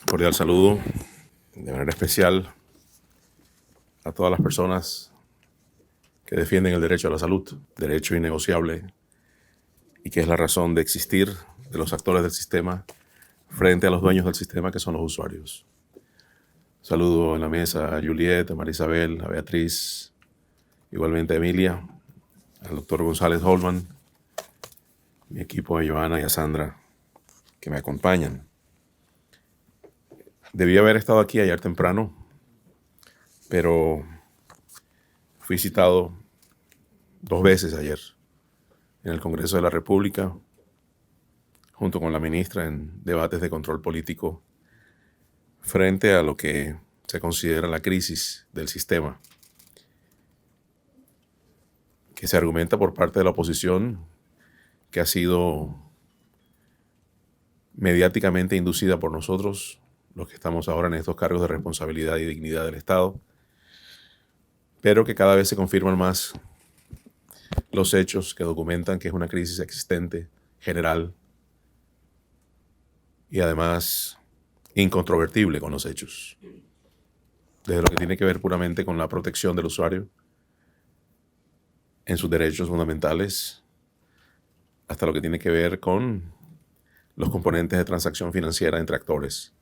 Cordial saludo, de manera especial, a todas las personas que defienden el derecho a la salud, derecho innegociable, y que es la razón de existir de los actores del sistema frente a los dueños del sistema, que son los usuarios. Saludo en la mesa a Juliet, a Marisabel, a Beatriz, igualmente a Emilia, al doctor González Holman, mi equipo, a Joana y a Sandra, que me acompañan. Debí haber estado aquí ayer temprano, pero fui citado 2 veces ayer en el Congreso de la República, junto con la ministra, en debates de control político frente a lo que se considera la crisis del sistema, que se argumenta por parte de la oposición que ha sido mediáticamente inducida por nosotros, los que estamos ahora en estos cargos de responsabilidad y dignidad del Estado, pero que cada vez se confirman más los hechos que documentan que es una crisis existente, general, y además incontrovertible con los hechos. Desde lo que tiene que ver puramente con la protección del usuario en sus derechos fundamentales, hasta lo que tiene que ver con los componentes de transacción financiera entre actores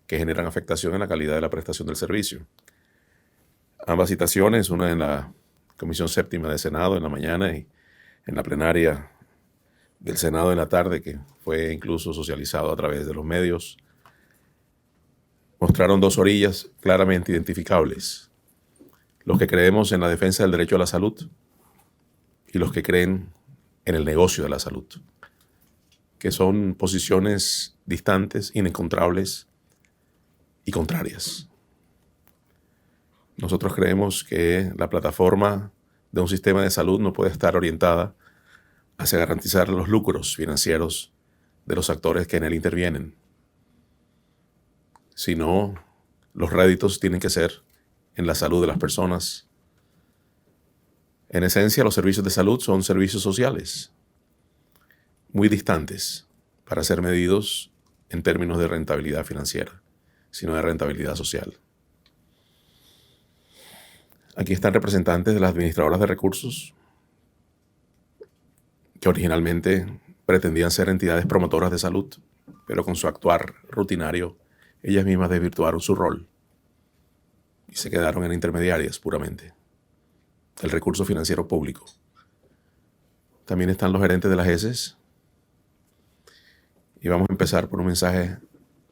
que generan afectación en la calidad de la prestación del servicio. Ambas citaciones, una en la Comisión Séptima de Senado en la mañana y en la plenaria del Senado en la tarde, que fue incluso socializado a través de los medios, mostraron dos orillas claramente identificables: los que creemos en la defensa del derecho a la salud y los que creen en el negocio de la salud, que son posiciones distantes, inencontrables y contrarias. Nosotros creemos que la plataforma de un sistema de salud no puede estar orientada hacia garantizar los lucros financieros de los actores que en él intervienen, sino los réditos tienen que ser en la salud de las personas. En esencia, los servicios de salud son servicios sociales, muy distantes para ser medidos en términos de rentabilidad financiera, sino de rentabilidad social. Aquí están representantes de las administradoras de recursos, que originalmente pretendían ser entidades promotoras de salud, pero con su actuar rutinario, ellas mismas desvirtuaron su rol y se quedaron en intermediarias puramente del recurso financiero público. También están los gerentes de las ESES, y vamos a empezar por un mensaje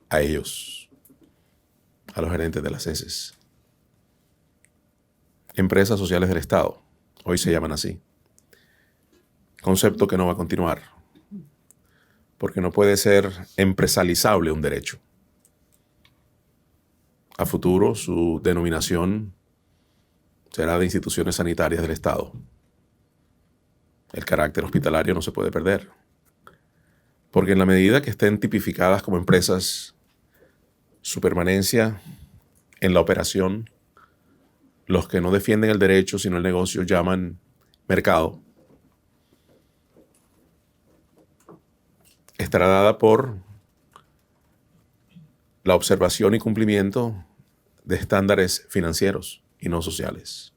a ellos, a los gerentes de las ESES. Empresas sociales del Estado, hoy se llaman así. Concepto que no va a continuar, porque no puede ser empresalizable un derecho. A futuro su denominación será de instituciones sanitarias del Estado. El carácter hospitalario no se puede perder, porque en la medida que estén tipificadas como empresas, su permanencia en la operación, los que no defienden el derecho sino el negocio llaman mercado, estará dada por la observación y cumplimiento de estándares financieros y no sociales.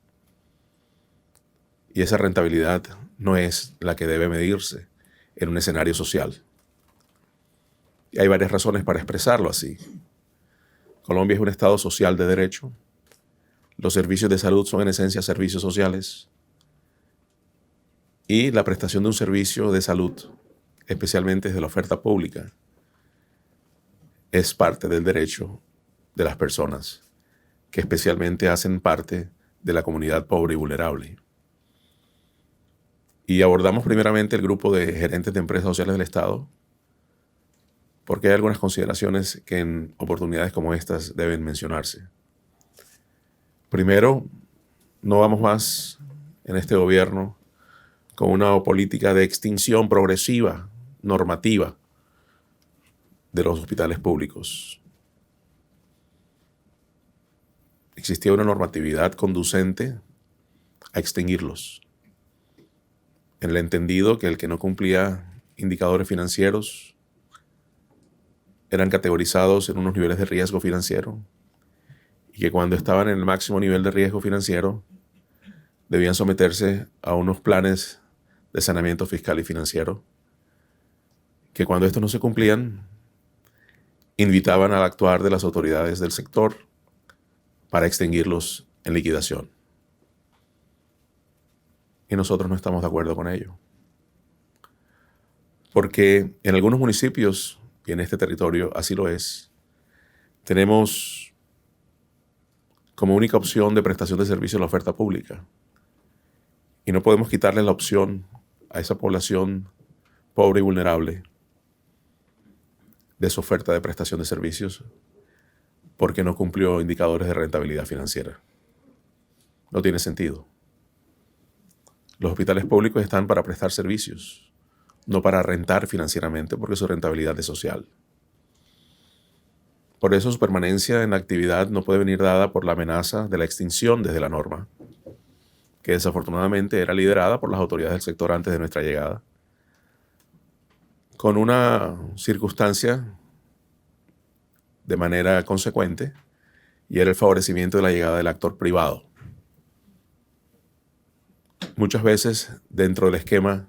Y esa rentabilidad no es la que debe medirse en un escenario social. Y hay varias razones para expresarlo así. Colombia es un estado social de derecho. Los servicios de salud son en esencia servicios sociales. Y la prestación de un servicio de salud, especialmente desde la oferta pública, es parte del derecho de las personas que especialmente hacen parte de la comunidad pobre y vulnerable. Y abordamos primeramente el grupo de gerentes de empresas sociales del Estado, porque hay algunas consideraciones que en oportunidades como estas deben mencionarse. Primero, no vamos más en este gobierno con una política de extinción progresiva, normativa, de los hospitales públicos. Existía una normatividad conducente a extinguirlos, en el entendido que el que no cumplía indicadores financieros eran categorizados en unos niveles de riesgo financiero y que cuando estaban en el máximo nivel de riesgo financiero debían someterse a unos planes de saneamiento fiscal y financiero, que cuando estos no se cumplían, invitaban al actuar de las autoridades del sector para extinguirlos en liquidación. Y nosotros no estamos de acuerdo con ello. Porque en algunos municipios, y en este territorio así lo es, tenemos como única opción de prestación de servicio la oferta pública. Y no podemos quitarle la opción a esa población pobre y vulnerable de su oferta de prestación de servicios porque no cumplió indicadores de rentabilidad financiera. No tiene sentido. Los hospitales públicos están para prestar servicios, no para rentar financieramente, porque su rentabilidad es social. Por eso su permanencia en la actividad no puede venir dada por la amenaza de la extinción desde la norma, que desafortunadamente era liderada por las autoridades del sector antes de nuestra llegada, con una circunstancia de manera consecuente, y era el favorecimiento de la llegada del actor privado. Muchas veces dentro del esquema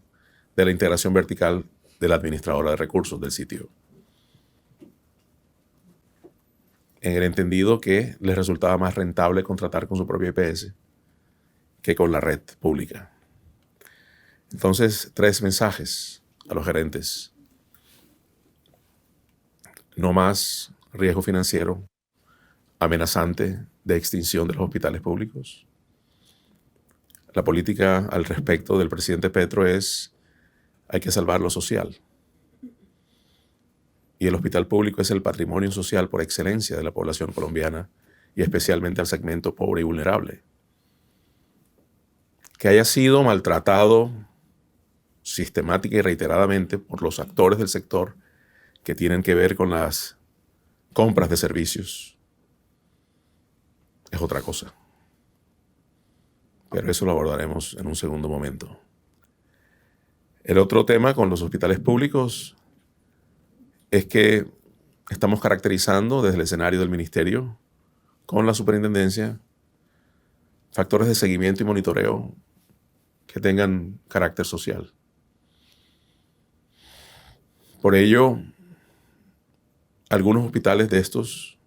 de la integración vertical de la administradora de recursos del sitio, en el entendido que les resultaba más rentable contratar con su propia IPS que con la red pública. Entonces, 3 mensajes a los gerentes. No más riesgo financiero amenazante de extinción de los hospitales públicos. La política al respecto del presidente Petro es: hay que salvar lo social. Y el hospital público es el patrimonio social por excelencia de la población colombiana y especialmente al segmento pobre y vulnerable. Que haya sido maltratado sistemática y reiteradamente por los actores del sector que tienen que ver con las compras de servicios es otra cosa. Pero eso lo abordaremos en un segundo momento. El otro tema con los hospitales públicos es que estamos caracterizando desde el escenario del ministerio con la superintendencia factores de seguimiento y monitoreo que tengan carácter social. Por ello, algunos hospitales de estos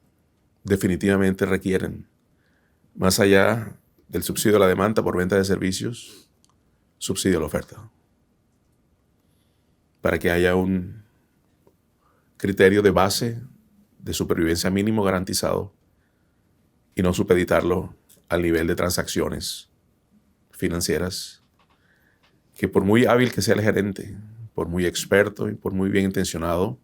definitivamente requieren, más allá del subsidio a la demanda por venta de servicios, subsidio a la oferta, para que haya un criterio de base de supervivencia mínimo garantizado y no supeditarlo al nivel de transacciones financieras que, por muy hábil que sea el gerente, por muy experto y por muy bien intencionado,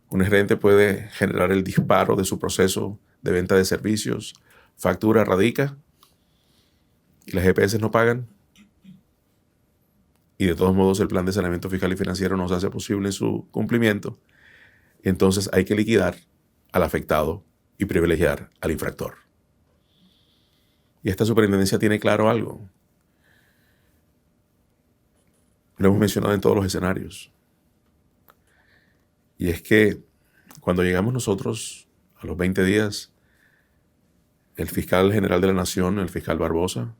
un gerente puede generar el disparo de su proceso de venta de servicios, factura, radica, y las EPS no pagan, y de todos modos el plan de saneamiento fiscal y financiero no se hace posible en su cumplimiento. Entonces hay que liquidar al afectado y privilegiar al infractor. Y esta superintendencia tiene claro algo. Lo hemos mencionado en todos los escenarios. Y es que cuando llegamos nosotros a los 20 días, el fiscal general de la Nación, el fiscal Barbosa,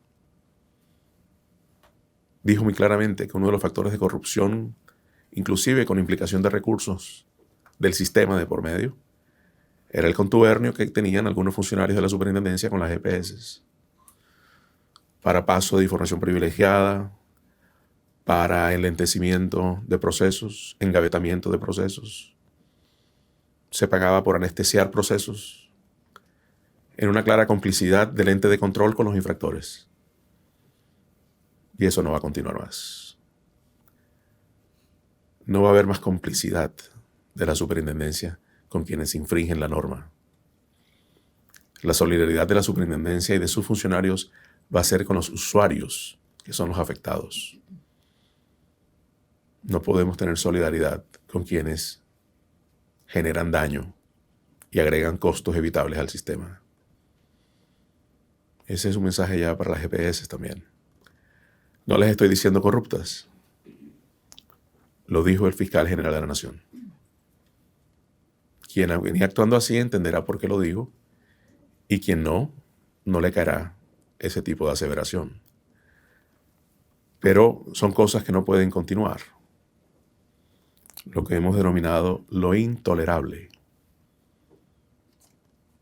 dijo muy claramente que uno de los factores de corrupción, inclusive con implicación de recursos del sistema de por medio, era el contubernio que tenían algunos funcionarios de la superintendencia con las EPS para paso de información privilegiada, para enlentecimiento de procesos, engavetamiento de procesos. Se pagaba por anestesiar procesos en una clara complicidad del ente de control con los infractores. Y eso no va a continuar más. No va a haber más complicidad de la superintendencia con quienes infringen la norma. La solidaridad de la superintendencia y de sus funcionarios va a ser con los usuarios, que son los afectados. No podemos tener solidaridad con quienes generan daño y agregan costos evitables al sistema. Ese es un mensaje ya para las EPS también. No les estoy diciendo corruptas. Lo dijo el fiscal general de la Nación. Quien venía actuando así entenderá por qué lo digo, y quien no, no le caerá ese tipo de aseveración. Pero son cosas que no pueden continuar. Lo que hemos denominado lo intolerable.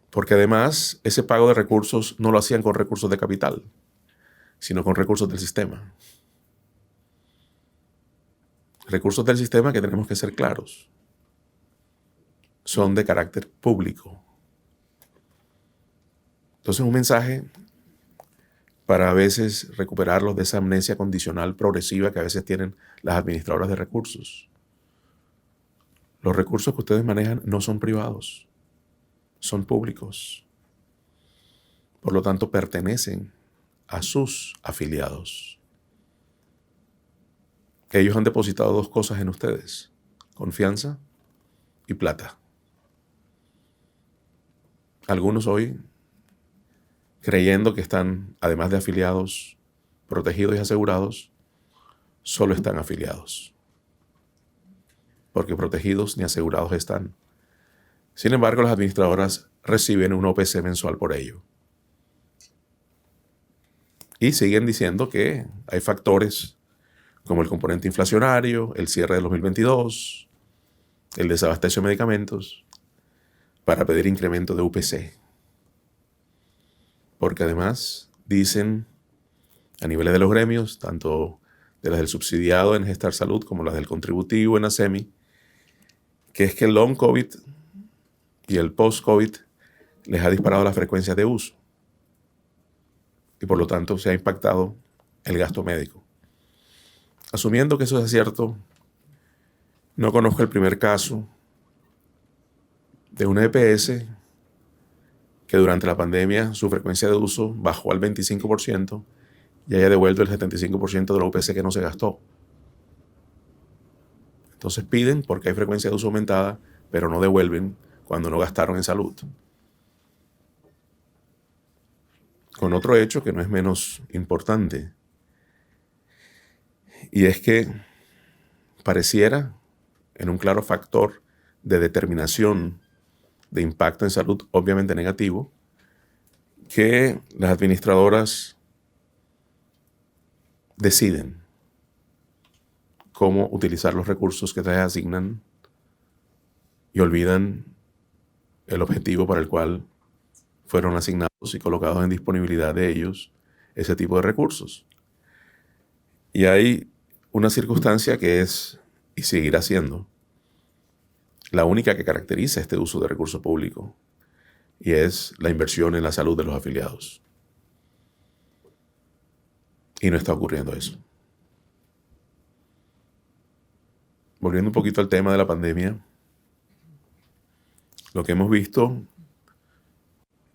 Porque además ese pago de recursos no lo hacían con recursos de capital, sino con recursos del sistema. Recursos del sistema que tenemos que ser claros. Son de carácter público. Entonces un mensaje para a veces recuperarlos de esa amnesia condicional progresiva que a veces tienen las administradoras de recursos. Los recursos que ustedes manejan no son privados, son públicos. Por lo tanto, pertenecen a sus afiliados. Ellos han depositado dos cosas en ustedes: confianza y plata. Algunos hoy, creyendo que están, además de afiliados, protegidos y asegurados, solo están afiliados. Porque protegidos ni asegurados están. Sin embargo, las administradoras reciben un OPC mensual por ello. Y siguen diciendo que hay factores como el componente inflacionario, el cierre del 2022, el desabastecio de medicamentos, para pedir incremento de UPC. Porque además dicen a niveles de los gremios, tanto de las del subsidiado en Gestar Salud como las del contributivo en ASEMI, que es que el long COVID y el post-COVID les ha disparado las frecuencias de uso. Y por lo tanto se ha impactado el gasto médico. Asumiendo que eso es cierto, no conozco el primer caso de una EPS que durante la pandemia su frecuencia de uso bajó al 25% y haya devuelto el 75% de la UPC que no se gastó. Entonces piden porque hay frecuencia de uso aumentada, pero no devuelven cuando no gastaron en salud. Con otro hecho que no es menos importante, y es que pareciera, en un claro factor de determinación de impacto en salud obviamente negativo, que las administradoras deciden cómo utilizar los recursos que les asignan y olvidan el objetivo para el cual fueron asignados y colocados en disponibilidad de ellos ese tipo de recursos. Y hay una circunstancia que es, y seguirá siendo, la única que caracteriza este uso de recurso público, y es la inversión en la salud de los afiliados. Y no está ocurriendo eso. Volviendo un poquito al tema de la pandemia, lo que hemos visto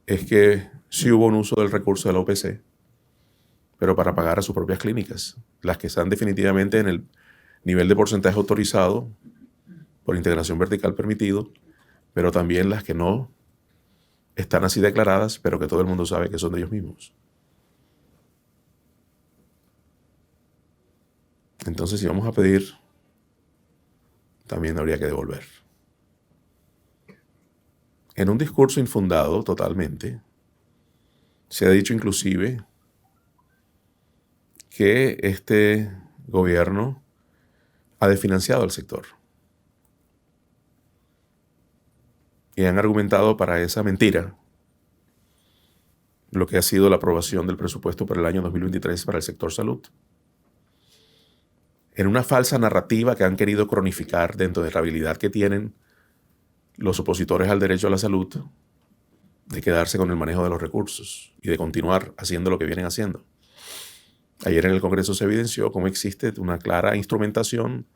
es que sí hubo un uso del recurso de la OPC, pero para pagar a sus propias clínicas, las que están definitivamente en el nivel de porcentaje autorizado por integración vertical permitido, pero también las que no están así declaradas, pero que todo el mundo sabe que son de ellos mismos. Entonces, si vamos a pedir, también habría que devolver. En un discurso infundado totalmente, se ha dicho inclusive que este gobierno ha desfinanciado al sector. Y han argumentado para esa mentira lo que ha sido la aprobación del presupuesto para el año 2023 para el sector salud. En una falsa narrativa que han querido cronificar dentro de la habilidad que tienen los opositores al derecho a la salud de quedarse con el manejo de los recursos y de continuar haciendo lo que vienen haciendo. Ayer en el Congreso se evidenció cómo existe una clara instrumentación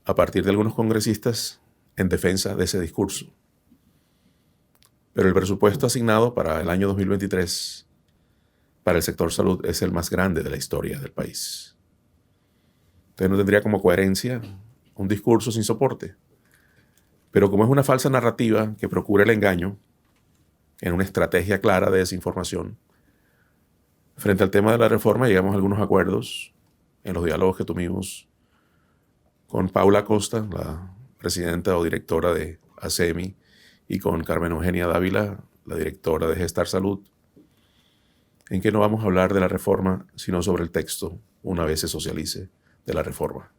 a partir de algunos congresistas en defensa de ese discurso. Pero el presupuesto asignado para el año 2023 para el sector salud es el más grande de la historia del país. Entonces no tendría como coherencia un discurso sin soporte. Pero como es una falsa narrativa que procura el engaño en una estrategia clara de desinformación, frente al tema de la reforma llegamos a algunos acuerdos en los diálogos que tuvimos con Paula Costa, la presidenta o directora de ASEMI, y con Carmen Eugenia Dávila, la directora de Gestar Salud, en que no vamos a hablar de la reforma, sino sobre el texto, una vez se socialice, de la reforma.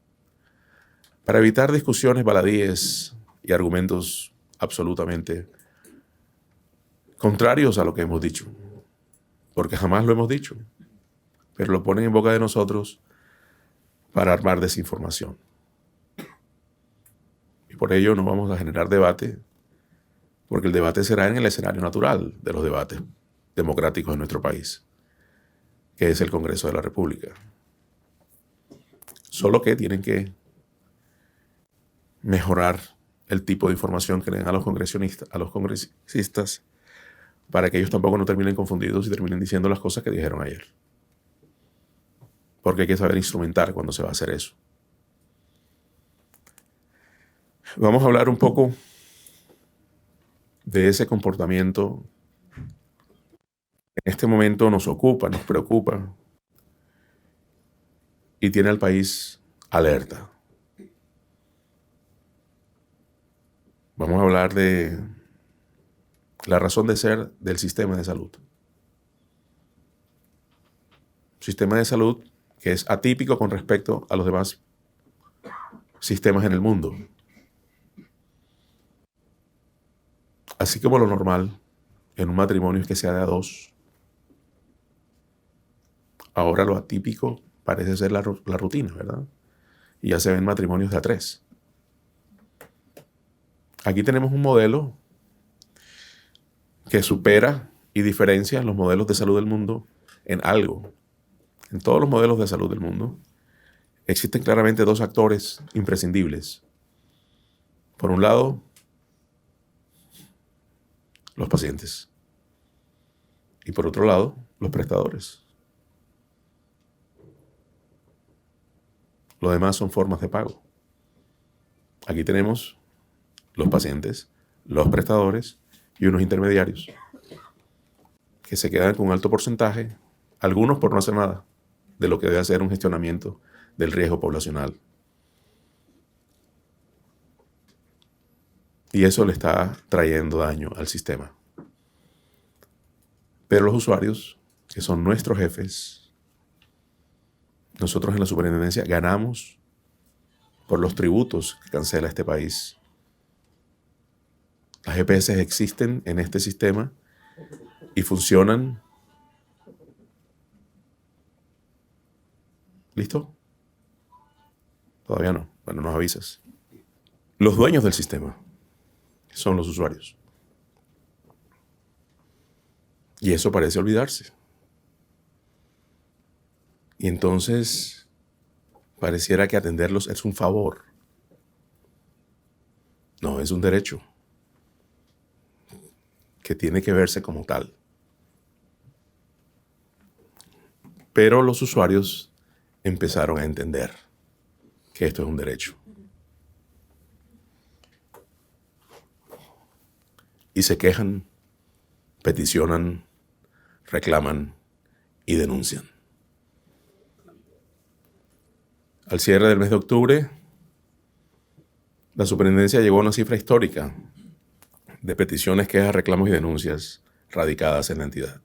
Para evitar discusiones baladíes y argumentos absolutamente contrarios a lo que hemos dicho, porque jamás lo hemos dicho, pero lo ponen en boca de nosotros para armar desinformación. Y por ello no vamos a generar debate, porque el debate será en el escenario natural de los debates democráticos en nuestro país, que es el Congreso de la República. Solo que tienen que mejorar el tipo de información que le den a los congresistas, para que ellos tampoco no terminen confundidos y terminen diciendo las cosas que dijeron ayer. Porque hay que saber instrumentar cuando se va a hacer eso. Vamos a hablar un poco de ese comportamiento que en este momento nos ocupa, nos preocupa y tiene al país alerta. Vamos a hablar de la razón de ser del sistema de salud. Sistema de salud que es atípico con respecto a los demás sistemas en el mundo. Así como lo normal en un matrimonio es que sea de a dos, ahora lo atípico parece ser la rutina, ¿verdad? Y ya se ven matrimonios de a tres. Aquí tenemos un modelo que supera y diferencia los modelos de salud del mundo en algo. En todos los modelos de salud del mundo existen claramente dos actores imprescindibles. Por un lado, los pacientes. Y por otro lado, los prestadores. Lo demás son formas de pago. Aquí tenemos los pacientes, los prestadores y unos intermediarios que se quedan con un alto porcentaje, algunos por no hacer nada, de lo que debe hacer un gestionamiento del riesgo poblacional. Y eso le está trayendo daño al sistema. Pero los usuarios, que son nuestros jefes, nosotros en la superintendencia ganamos por los tributos que cancela este país. Las EPS existen en este sistema y funcionan. ¿Listo? Todavía no. Bueno, nos avisas. Los dueños del sistema son los usuarios. Y eso parece olvidarse. Y entonces pareciera que atenderlos es un favor. No, es un derecho que tiene que verse como tal. Pero los usuarios empezaron a entender que esto es un derecho. Y se quejan, peticionan, reclaman y denuncian. Al cierre del mes de octubre, la superintendencia llegó a una cifra histórica de peticiones, quejas, reclamos y denuncias radicadas en la entidad.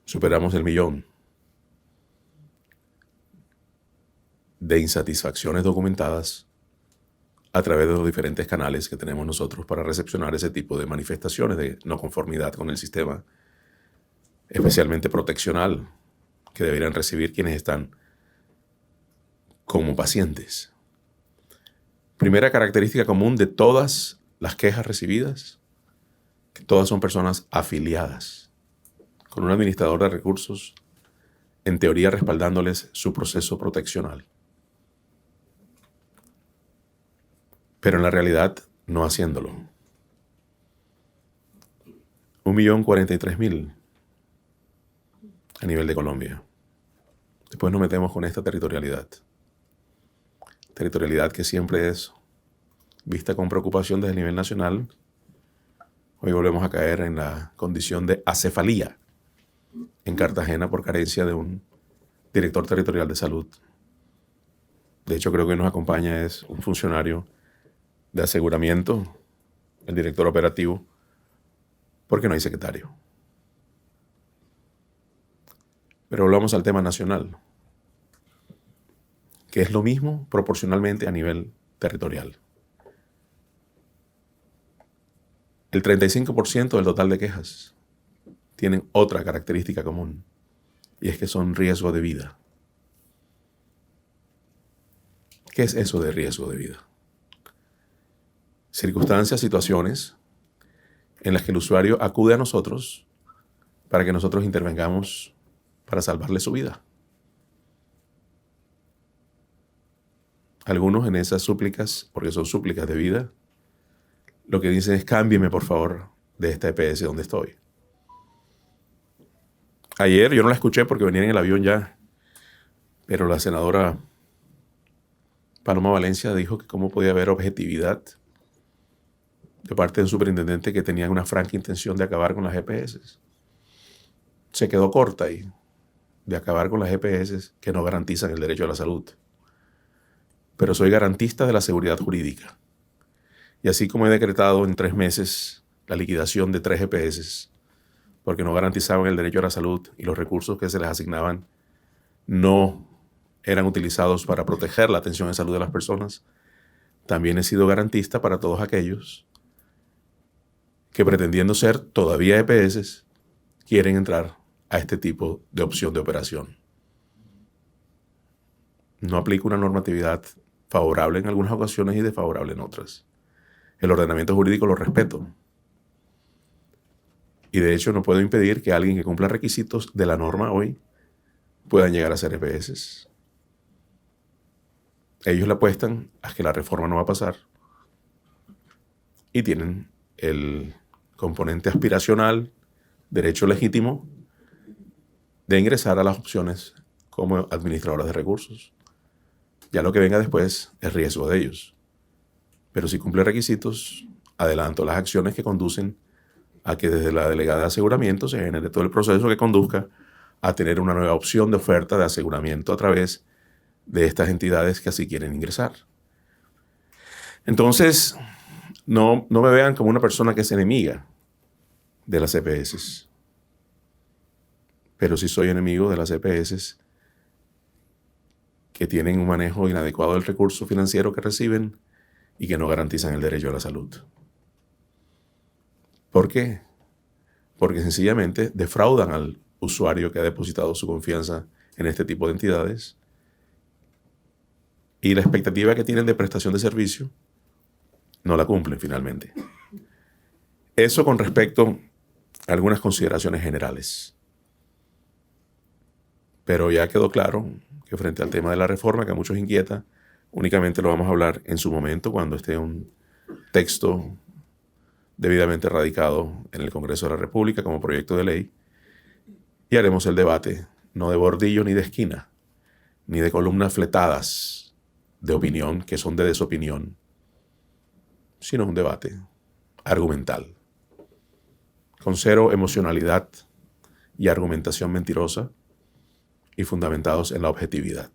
Superamos el 1.000.000 de insatisfacciones documentadas a través de los diferentes canales que tenemos nosotros para recepcionar ese tipo de manifestaciones de no conformidad con el sistema, especialmente proteccional, que deberían recibir quienes están como pacientes. Primera característica común de todas las quejas recibidas, que todas son personas afiliadas, con un administrador de recursos, en teoría respaldándoles su proceso proteccional. Pero en la realidad no haciéndolo. 1.043.000 a nivel de Colombia. Después nos metemos con esta territorialidad. Territorialidad que siempre es vista con preocupación desde el nivel nacional. Hoy volvemos a caer en la condición de acefalía en Cartagena por carencia de un director territorial de salud. De hecho, creo que nos acompaña es un funcionario de aseguramiento, el director operativo, porque no hay secretario. Pero volvamos al tema nacional, que es lo mismo proporcionalmente a nivel territorial. El 35% del total de quejas tienen otra característica común, y es que son riesgo de vida. ¿Qué es eso de riesgo de vida? Circunstancias, situaciones en las que el usuario acude a nosotros para que nosotros intervengamos para salvarle su vida. Algunos en esas súplicas, porque son súplicas de vida, lo que dicen es: cámbieme por favor de esta EPS donde estoy. Ayer yo no la escuché porque venía en el avión ya, pero la senadora Paloma Valencia dijo que cómo podía haber objetividad de parte del superintendente que tenía una franca intención de acabar con las EPS. Se quedó corta ahí, de acabar con las EPS que no garantizan el derecho a la salud. Pero soy garantista de la seguridad jurídica. Y así como he decretado en 3 meses la liquidación de 3 EPS, porque no garantizaban el derecho a la salud y los recursos que se les asignaban no eran utilizados para proteger la atención en salud de las personas, también he sido garantista para todos aquellos que, pretendiendo ser todavía EPS, quieren entrar a este tipo de opción de operación. No aplico una normatividad favorable en algunas ocasiones y desfavorable en otras. El ordenamiento jurídico lo respeto. Y de hecho no puedo impedir que alguien que cumpla requisitos de la norma hoy puedan llegar a ser EPS. Ellos le apuestan a que la reforma no va a pasar y tienen el componente aspiracional, derecho legítimo, de ingresar a las opciones como administradoras de recursos. Ya lo que venga después es riesgo de ellos. Pero si cumple requisitos, adelanto las acciones que conducen a que desde la delegada de aseguramiento se genere todo el proceso que conduzca a tener una nueva opción de oferta de aseguramiento a través de estas entidades que así quieren ingresar. Entonces, no me vean como una persona que es enemiga de las EPS. Pero sí soy enemigo de las EPS que tienen un manejo inadecuado del recurso financiero que reciben y que no garantizan el derecho a la salud. ¿Por qué? Porque sencillamente defraudan al usuario que ha depositado su confianza en este tipo de entidades y la expectativa que tienen de prestación de servicio no la cumplen finalmente. Eso con respecto a algunas consideraciones generales. Pero ya quedó claro que frente al tema de la reforma, que a muchos inquieta, únicamente lo vamos a hablar en su momento, cuando esté un texto debidamente radicado en el Congreso de la República como proyecto de ley, y haremos el debate, no de bordillo ni de esquina, ni de columnas fletadas de opinión que son de desopinión, sino un debate argumental, con cero emocionalidad y argumentación mentirosa, y fundamentados en la objetividad.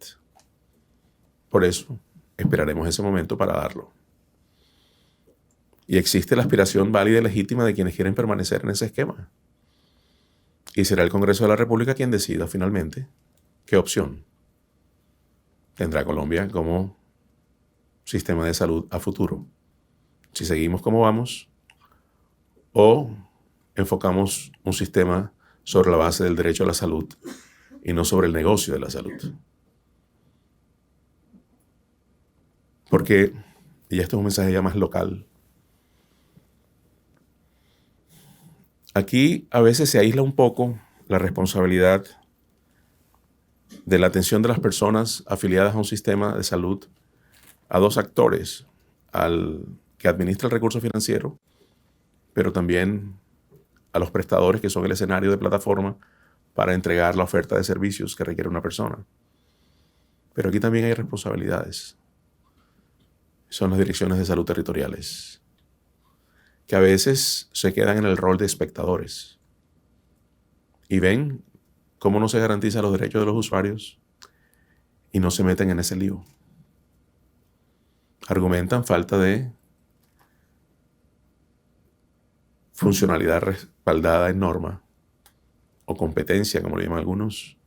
Por eso esperaremos ese momento para darlo. Y existe la aspiración válida y legítima de quienes quieren permanecer en ese esquema. Y será el Congreso de la República quien decida finalmente qué opción tendrá Colombia como sistema de salud a futuro. Si seguimos como vamos o enfocamos un sistema sobre la base del derecho a la salud y no sobre el negocio de la salud. Porque, y esto es un mensaje ya más local, aquí a veces se aísla un poco la responsabilidad de la atención de las personas afiliadas a un sistema de salud a 2 actores, al que administra el recurso financiero, pero también a los prestadores que son el escenario de plataforma para entregar la oferta de servicios que requiere una persona. Pero aquí también hay responsabilidades. Son las direcciones de salud territoriales, que a veces se quedan en el rol de espectadores y ven cómo no se garantizan los derechos de los usuarios y no se meten en ese lío. Argumentan falta de funcionalidad respaldada en norma o competencia, como lo llaman algunos,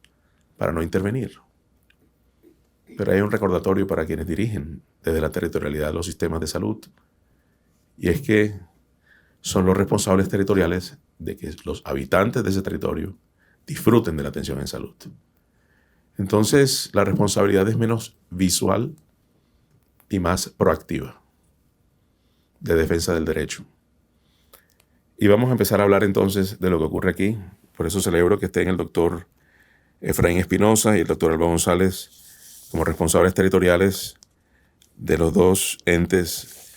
para no intervenir. Pero hay un recordatorio para quienes dirigen desde la territorialidad los sistemas de salud, y es que son los responsables territoriales de que los habitantes de ese territorio disfruten de la atención en salud. Entonces, la responsabilidad es menos visual y más proactiva, de defensa del derecho. Y vamos a empezar a hablar entonces de lo que ocurre aquí. Por eso celebro que estén el doctor Efraín Espinosa y el doctor Alba González como responsables territoriales de los dos entes,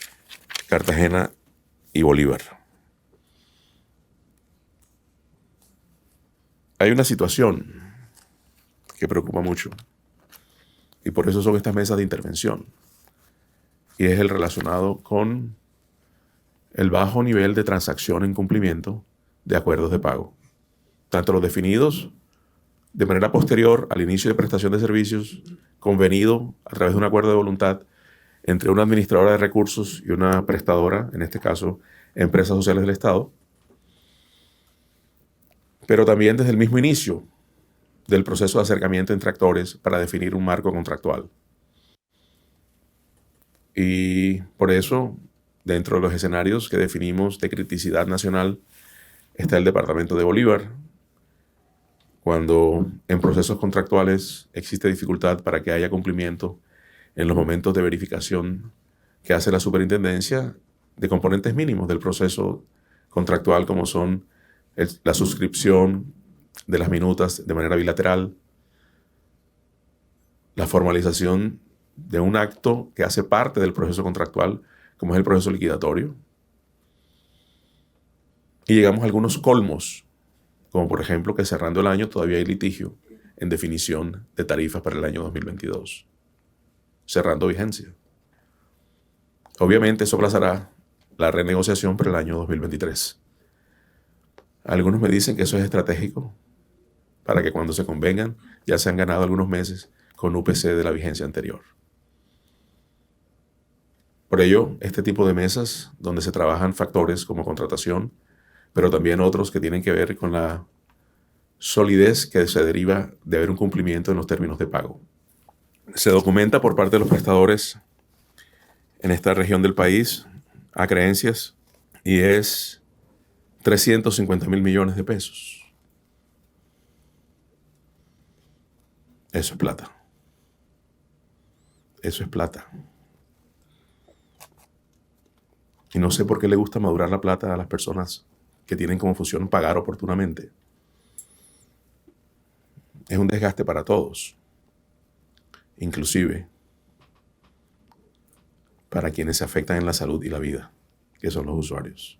Cartagena y Bolívar. Hay una situación que preocupa mucho, y por eso son estas mesas de intervención, y es el relacionado con el bajo nivel de transacción en cumplimiento de acuerdos de pago, tanto los definidos de manera posterior al inicio de prestación de servicios, convenido a través de un acuerdo de voluntad entre una administradora de recursos y una prestadora, en este caso, Empresas Sociales del Estado, pero también desde el mismo inicio del proceso de acercamiento entre actores para definir un marco contractual. Y por eso, dentro de los escenarios que definimos de criticidad nacional, está el departamento de Bolívar, cuando en procesos contractuales existe dificultad para que haya cumplimiento en los momentos de verificación que hace la superintendencia de componentes mínimos del proceso contractual, como son la suscripción de las minutas de manera bilateral, la formalización de un acto que hace parte del proceso contractual, como es el proceso liquidatorio. Y llegamos a algunos colmos, como por ejemplo que cerrando el año todavía hay litigio en definición de tarifas para el año 2022, cerrando vigencia. Obviamente eso aplazará la renegociación para el año 2023. Algunos me dicen que eso es estratégico para que cuando se convengan ya se han ganado algunos meses con UPC de la vigencia anterior. Por ello, este tipo de mesas donde se trabajan factores como contratación, pero también otros que tienen que ver con la solidez que se deriva de haber un cumplimiento en los términos de pago. Se documenta por parte de los prestadores en esta región del país a creencias y es 350.000 millones de pesos. Eso es plata. Eso es plata. Y no sé por qué le gusta madurar la plata a las personas que tienen como función pagar oportunamente. Es un desgaste para todos, inclusive para quienes se afectan en la salud y la vida, que son los usuarios,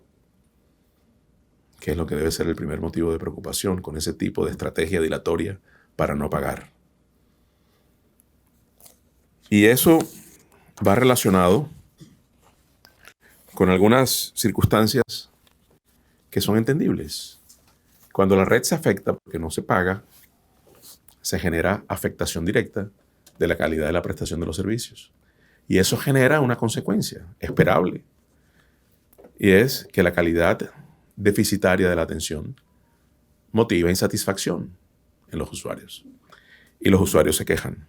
que es lo que debe ser el primer motivo de preocupación con ese tipo de estrategia dilatoria para no pagar. Y eso va relacionado con algunas circunstancias que son entendibles. Cuando la red se afecta porque no se paga, se genera afectación directa de la calidad de la prestación de los servicios. Y eso genera una consecuencia esperable. Y es que la calidad deficitaria de la atención motiva insatisfacción en los usuarios. Y los usuarios se quejan.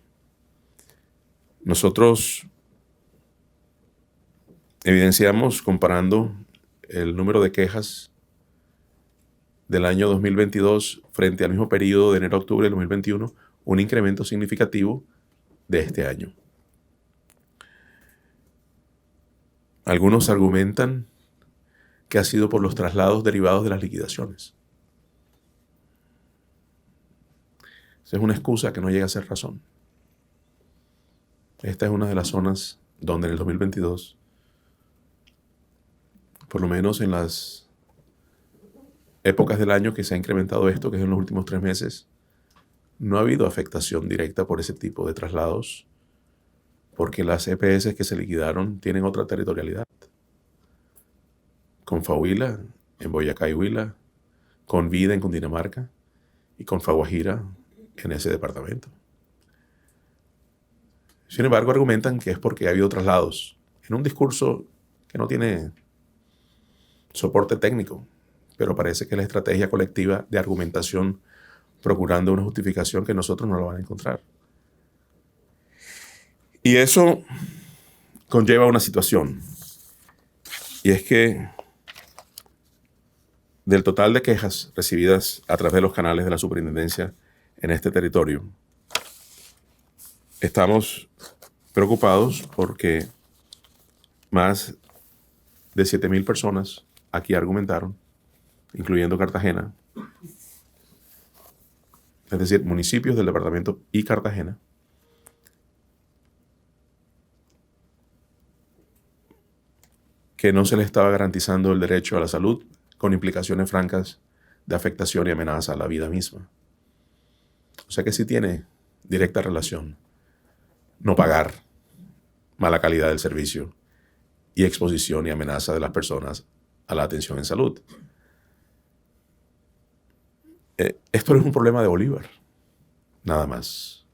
Nosotros evidenciamos, comparando el número de quejas del año 2022 frente al mismo periodo de enero a octubre del 2021, un incremento significativo de este año. Algunos argumentan que ha sido por los traslados derivados de las liquidaciones. Esa es una excusa que no llega a ser razón. Esta es una de las zonas donde en el 2022, por lo menos en las épocas del año que se ha incrementado esto, que es en los últimos 3 meses, no ha habido afectación directa por ese tipo de traslados, porque las EPS que se liquidaron tienen otra territorialidad. Confahuila en Boyacá y Huila, Convida en Cundinamarca y Confaguajira en ese departamento. Sin embargo, argumentan que es porque ha habido traslados en un discurso que no tiene soporte técnico, pero parece que es la estrategia colectiva de argumentación procurando una justificación que nosotros no lo van a encontrar. Y eso conlleva una situación, y es que del total de quejas recibidas a través de los canales de la superintendencia en este territorio, estamos preocupados porque más de 7,000 personas aquí argumentaron, incluyendo Cartagena, es decir, municipios del departamento y Cartagena, que no se les estaba garantizando el derecho a la salud con implicaciones francas de afectación y amenaza a la vida misma. O sea que sí tiene directa relación no pagar, mala calidad del servicio y exposición y amenaza de las personas a la atención en salud. Esto no es un problema de Bolívar, nada más.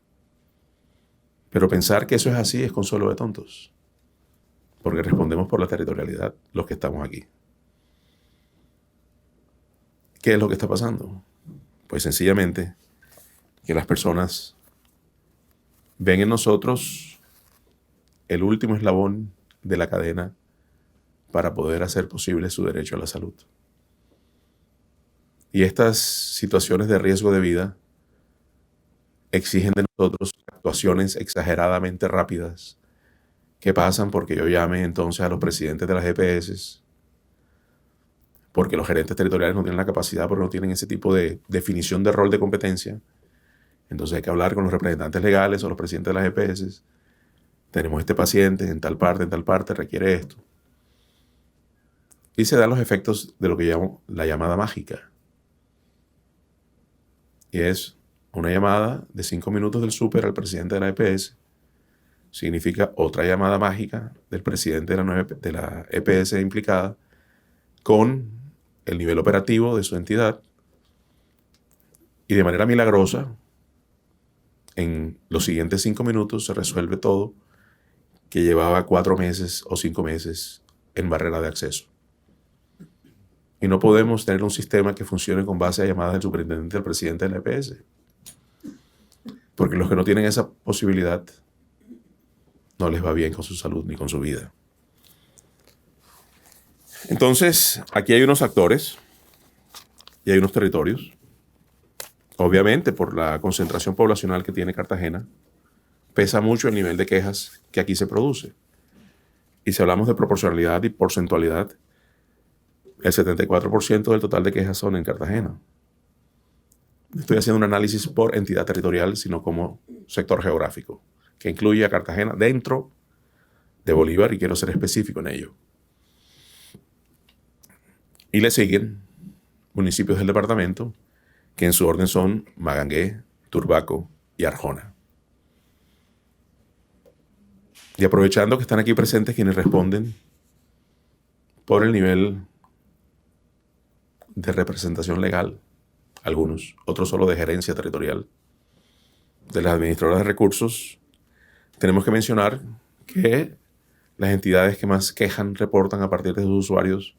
Pero pensar que eso es así es consuelo de tontos, porque respondemos por la territorialidad los que estamos aquí. ¿Qué es lo que está pasando? Pues sencillamente que las personas ven en nosotros el último eslabón de la cadena para poder hacer posible su derecho a la salud. Y estas situaciones de riesgo de vida exigen de nosotros actuaciones exageradamente rápidas que pasan porque yo llame entonces a los presidentes de las EPS, porque los gerentes territoriales no tienen la capacidad, porque no tienen ese tipo de definición de rol de competencia. Entonces hay que hablar con los representantes legales o los presidentes de las EPS. Tenemos este paciente en tal parte, requiere esto. Y se dan los efectos de lo que llamo la llamada mágica. Y es una llamada de 5 minutos del súper al presidente de la EPS. Significa otra llamada mágica del presidente de la EPS implicada con el nivel operativo de su entidad. Y de manera milagrosa, en los siguientes 5 minutos se resuelve todo que llevaba 4 meses o 5 meses en barrera de acceso. Y no podemos tener un sistema que funcione con base a llamadas del superintendente al presidente de la EPS. Porque los que no tienen esa posibilidad no les va bien con su salud ni con su vida. Entonces, aquí hay unos actores y hay unos territorios. Obviamente, por la concentración poblacional que tiene Cartagena, pesa mucho el nivel de quejas que aquí se produce. Y si hablamos de proporcionalidad y porcentualidad, el 74% del total de quejas son en Cartagena. No estoy haciendo un análisis por entidad territorial, sino como sector geográfico, que incluye a Cartagena dentro de Bolívar, y quiero ser específico en ello. Y le siguen municipios del departamento, que en su orden son Magangué, Turbaco y Arjona. Y aprovechando que están aquí presentes quienes responden por el nivel de representación legal, algunos, otros solo de gerencia territorial, de las administradoras de recursos, tenemos que mencionar que las entidades que más quejan, reportan a partir de sus usuarios,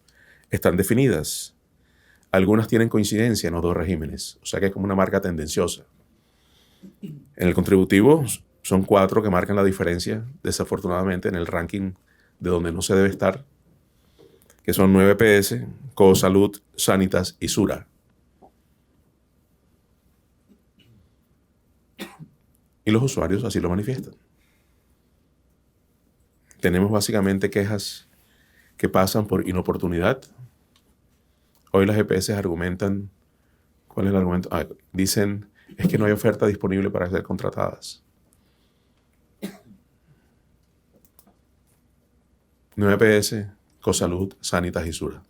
están definidas. Algunas tienen coincidencia en los dos regímenes, o sea que es como una marca tendenciosa. En el contributivo son 4 que marcan la diferencia, desafortunadamente, en el ranking de donde no se debe estar, que son 9 PS, Cosalud, Sanitas y Sura. Y los usuarios así lo manifiestan. Tenemos básicamente quejas que pasan por inoportunidad. Hoy las EPS argumentan, ¿cuál es el argumento? Dicen, es que no hay oferta disponible para ser contratadas. 9 EPS, Cosalud, Sanitas y Sura,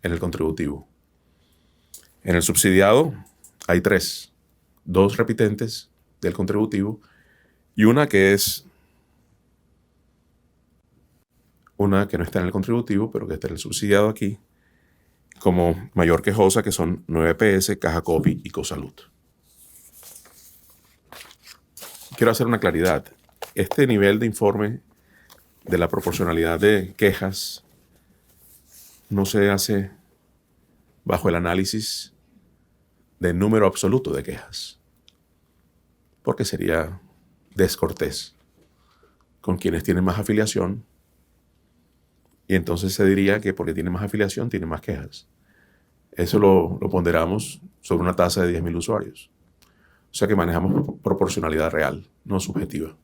en el contributivo. En el subsidiado hay 3, 2 repitentes del contributivo y una que no está en el contributivo, pero que está en el subsidiado aquí, como mayor quejosa, que son 9 PS, Caja Copi y Cosalud. Quiero hacer una claridad. Este nivel de informe de la proporcionalidad de quejas no se hace bajo el análisis del número absoluto de quejas, porque sería descortés con quienes tienen más afiliación, y entonces se diría que porque tiene más afiliación tiene más quejas. Eso lo ponderamos sobre una tasa de 10.000 usuarios. O sea que manejamos proporcionalidad real, no subjetiva.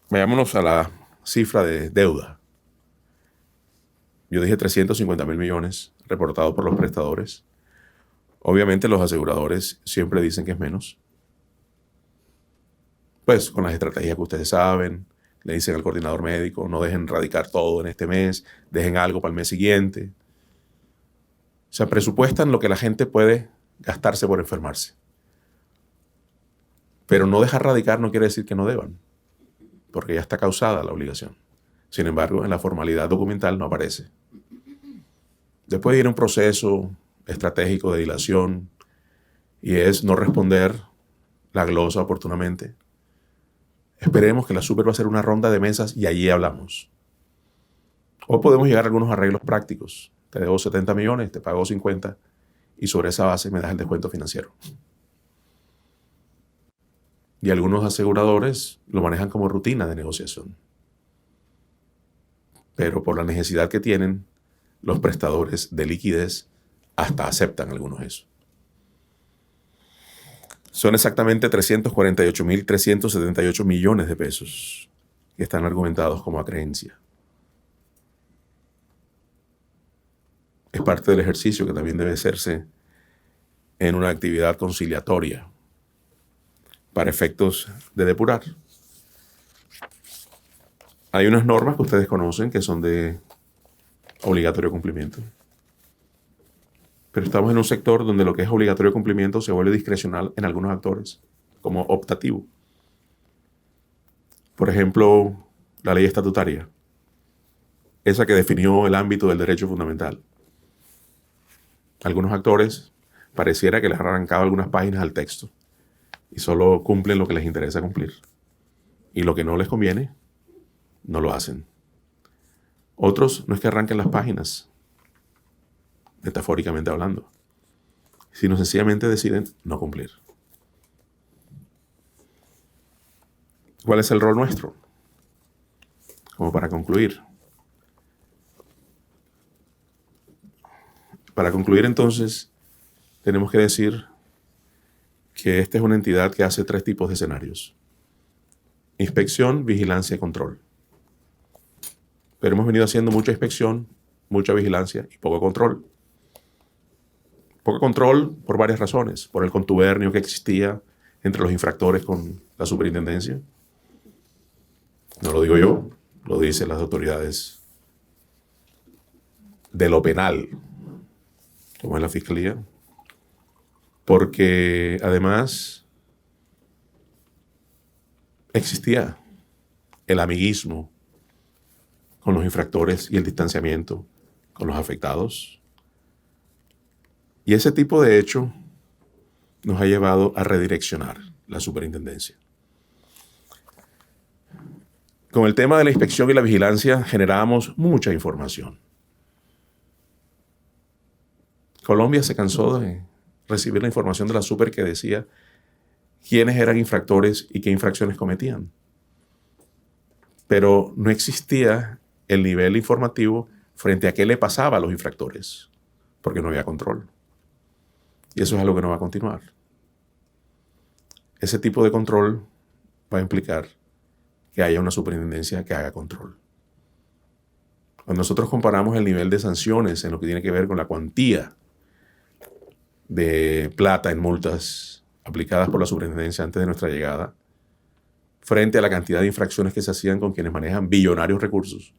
Vayámonos a la cifra de deuda. Yo dije 350.000 millones reportados por los prestadores. Obviamente los aseguradores siempre dicen que es menos. Pues con las estrategias que ustedes saben, le dicen al coordinador médico, no dejen radicar todo en este mes, dejen algo para el mes siguiente. O sea, presupuestan lo que la gente puede gastarse por enfermarse. Pero no dejar radicar no quiere decir que no deban, porque ya está causada la obligación. Sin embargo, en la formalidad documental no aparece. Después viene un proceso estratégico de dilación y es no responder la glosa oportunamente. Esperemos que la super va a hacer una ronda de mesas y allí hablamos. O podemos llegar a algunos arreglos prácticos. Te debo 70 millones, te pago 50 y sobre esa base me das el descuento financiero. Y algunos aseguradores lo manejan como rutina de negociación. Pero por la necesidad que tienen, los prestadores de liquidez hasta aceptan algunos eso. Son exactamente 348.378 millones de pesos que están argumentados como acreencia. Es parte del ejercicio que también debe hacerse en una actividad conciliatoria para efectos de depurar. Hay unas normas que ustedes conocen que son de obligatorio cumplimiento. Pero estamos en un sector donde lo que es obligatorio cumplimiento se vuelve discrecional en algunos actores, como optativo. Por ejemplo, la ley estatutaria, esa que definió el ámbito del derecho fundamental. Algunos actores pareciera que les han arrancado algunas páginas al texto y solo cumplen lo que les interesa cumplir. Y lo que no les conviene, no lo hacen. Otros no es que arranquen las páginas, metafóricamente hablando, sino sencillamente deciden no cumplir. ¿Cuál es el rol nuestro? Como para concluir. Para concluir, entonces, tenemos que decir que esta es una entidad que hace 3 tipos de escenarios: inspección, vigilancia y control. Pero hemos venido haciendo mucha inspección, mucha vigilancia y poco control. Poco control por varias razones. Por el contubernio que existía entre los infractores con la superintendencia. No lo digo yo, lo dicen las autoridades de lo penal, como es la Fiscalía. Porque además existía el amiguismo con los infractores y el distanciamiento con los afectados. Y ese tipo de hecho nos ha llevado a redireccionar la superintendencia. Con el tema de la inspección y la vigilancia generábamos mucha información. Colombia se cansó de recibir la información de la super que decía quiénes eran infractores y qué infracciones cometían. Pero no existía el nivel informativo frente a qué le pasaba a los infractores, porque no había control. Y eso es algo que no va a continuar. Ese tipo de control va a implicar que haya una superintendencia que haga control. Cuando nosotros comparamos el nivel de sanciones en lo que tiene que ver con la cuantía de plata en multas aplicadas por la superintendencia antes de nuestra llegada, frente a la cantidad de infracciones que se hacían con quienes manejan billonarios recursos,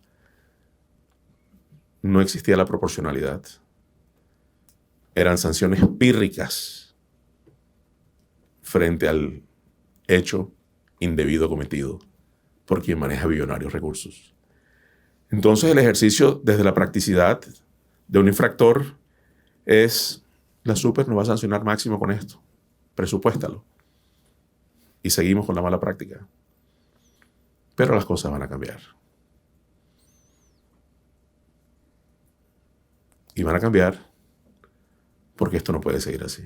no existía la proporcionalidad. Eran sanciones pírricas frente al hecho indebido cometido por quien maneja billonarios recursos. Entonces el ejercicio desde la practicidad de un infractor es: la super nos va a sancionar máximo con esto, presupuéstalo. Y seguimos con la mala práctica. Pero las cosas van a cambiar. Y van a cambiar porque esto no puede seguir así.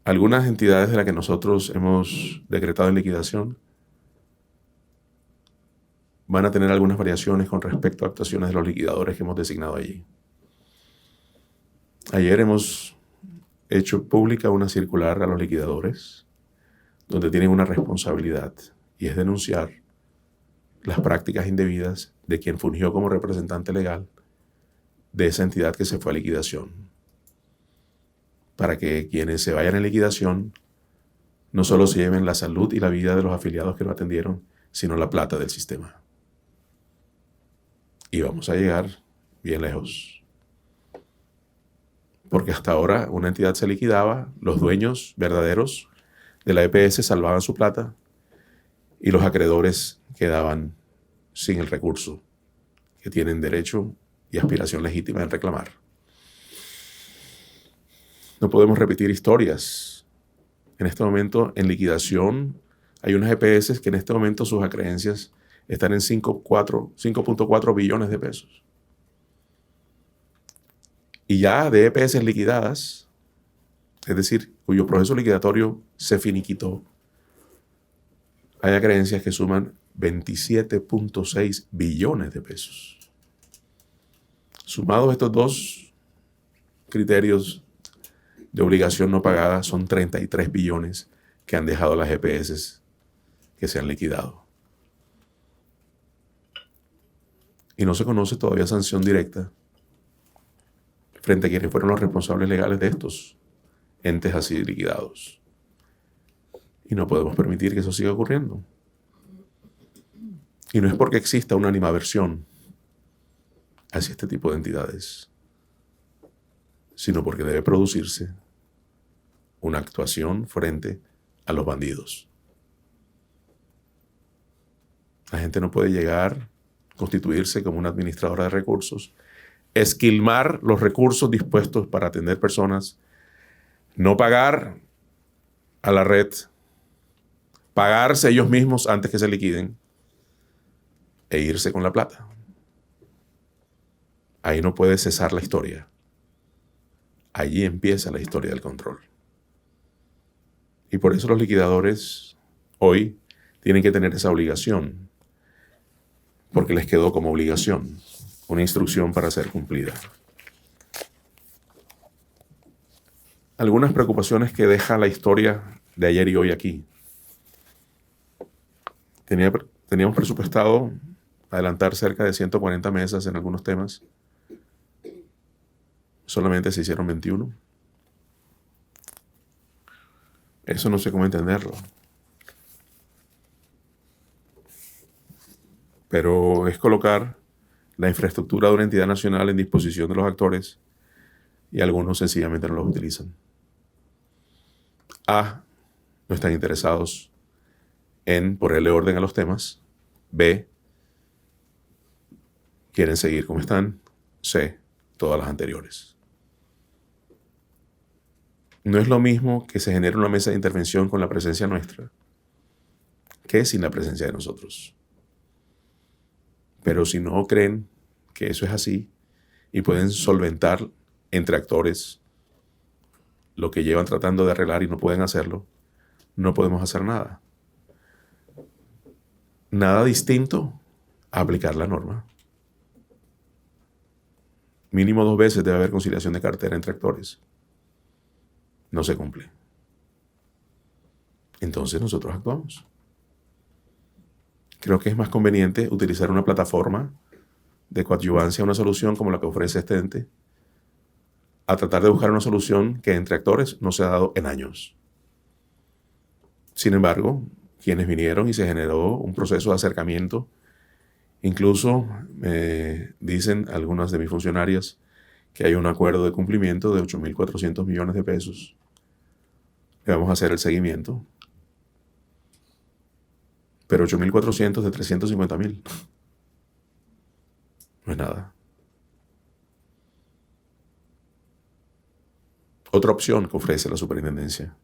Algunas entidades de las que nosotros hemos decretado en liquidación van a tener algunas variaciones con respecto a actuaciones de los liquidadores que hemos designado allí. Ayer hemos hecho pública una circular a los liquidadores donde tienen una responsabilidad y es denunciar las prácticas indebidas de quien fungió como representante legal de esa entidad que se fue a liquidación, para que quienes se vayan en liquidación no solo se lleven la salud y la vida de los afiliados que no atendieron, sino la plata del sistema. Y vamos a llegar bien lejos. Porque hasta ahora una entidad se liquidaba, los dueños verdaderos de la EPS salvaban su plata y los acreedores quedaban sin el recurso que tienen derecho y aspiración legítima en reclamar. No podemos repetir historias. En este momento, en liquidación, hay unas EPS que en este momento sus acreencias están en 5.4 billones de pesos. Y ya de EPS liquidadas, es decir, cuyo proceso liquidatorio se finiquitó, hay acreencias que suman 27.6 billones de pesos. Sumados estos dos criterios de obligación no pagada, son 33 billones que han dejado las EPS que se han liquidado. Y no se conoce todavía sanción directa frente a quienes fueron los responsables legales de estos entes así liquidados. Y no podemos permitir que eso siga ocurriendo. Y no es porque exista una animadversión hacia este tipo de entidades, sino porque debe producirse una actuación frente a los bandidos. La gente no puede llegar, constituirse como una administradora de recursos, esquilmar los recursos dispuestos para atender personas, no pagar a la red, pagarse ellos mismos antes que se liquiden e irse con la plata. Ahí no puede cesar la historia. Allí empieza la historia del control. Y por eso los liquidadores hoy tienen que tener esa obligación, porque les quedó como obligación una instrucción para ser cumplida. Algunas preocupaciones que deja la historia de ayer y hoy aquí. Teníamos presupuestado adelantar cerca de 140 mesas en algunos temas. Solamente se hicieron 21. Eso no sé cómo entenderlo. Pero es colocar la infraestructura de una entidad nacional en disposición de los actores y algunos sencillamente no los utilizan. A, no están interesados en ponerle orden a los temas. B, quieren seguir como están. C, todas las anteriores. No es lo mismo que se genere una mesa de intervención con la presencia nuestra que sin la presencia de nosotros. Pero si no creen que eso es así y pueden solventar entre actores lo que llevan tratando de arreglar y no pueden hacerlo, no podemos hacer nada. Nada distinto a aplicar la norma. Mínimo 2 veces debe haber conciliación de cartera entre actores. No se cumple. Entonces nosotros actuamos. Creo que es más conveniente utilizar una plataforma de coadyuvancia a una solución como la que ofrece este ente, a tratar de buscar una solución que entre actores no se ha dado en años. Sin embargo, quienes vinieron y se generó un proceso de acercamiento, incluso me dicen algunas de mis funcionarias que hay un acuerdo de cumplimiento de 8.400 millones de pesos. Le vamos a hacer el seguimiento. Pero 8.400 de 350.000 no es nada. Otra opción que ofrece la superintendencia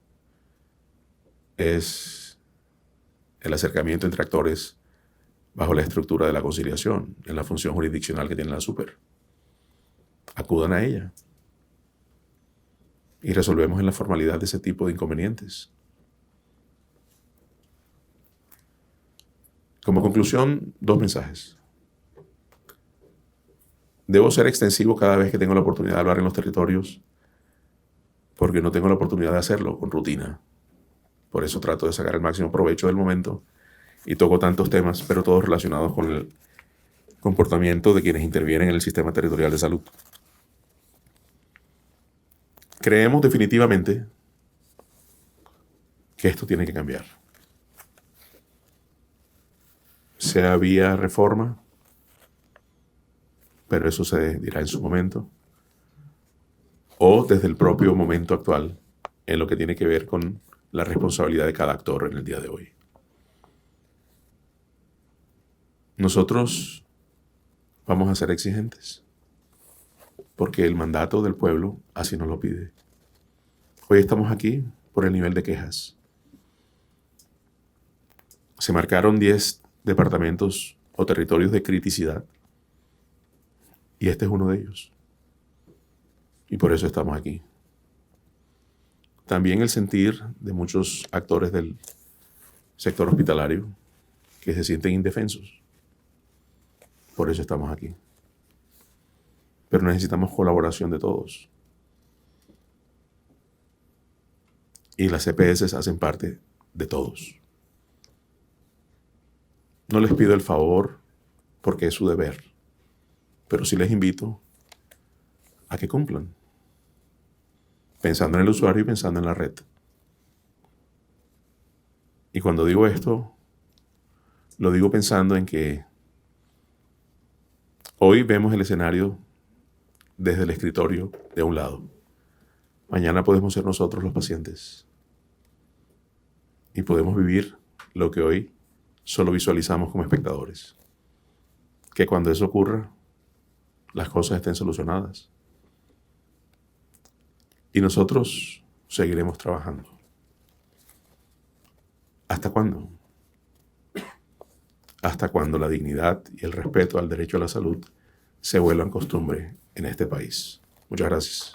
es el acercamiento entre actores bajo la estructura de la conciliación, en la función jurisdiccional que tiene la super. acudan a ella y resolvemos en la formalidad de ese tipo de inconvenientes. Como conclusión, 2 mensajes. Debo ser extensivo cada vez que tengo la oportunidad de hablar en los territorios, porque no tengo la oportunidad de hacerlo con rutina. Por eso trato de sacar el máximo provecho del momento y toco tantos temas, pero todos relacionados con el comportamiento de quienes intervienen en el sistema territorial de salud. Creemos definitivamente que esto tiene que cambiar. Sea vía reforma, pero eso se dirá en su momento, o desde el propio momento actual, en lo que tiene que ver con la responsabilidad de cada actor en el día de hoy. Nosotros vamos a ser exigentes, porque el mandato del pueblo así nos lo pide. Hoy estamos aquí por el nivel de quejas. Se marcaron 10 departamentos o territorios de criticidad, y este es uno de ellos. Y por eso estamos aquí. También el sentir de muchos actores del sector hospitalario que se sienten indefensos. Por eso estamos aquí. Pero necesitamos colaboración de todos. Y las CPS hacen parte de todos. No les pido el favor porque es su deber, pero sí les invito a que cumplan, pensando en el usuario y pensando en la red. Y cuando digo esto, lo digo pensando en que hoy vemos el escenario desde el escritorio de un lado. Mañana podemos ser nosotros los pacientes. Y podemos vivir lo que hoy solo visualizamos como espectadores. Que cuando eso ocurra, las cosas estén solucionadas. Y nosotros seguiremos trabajando. ¿Hasta cuándo? Hasta cuando la dignidad y el respeto al derecho a la salud se vuelvan costumbre en este país. Muchas gracias.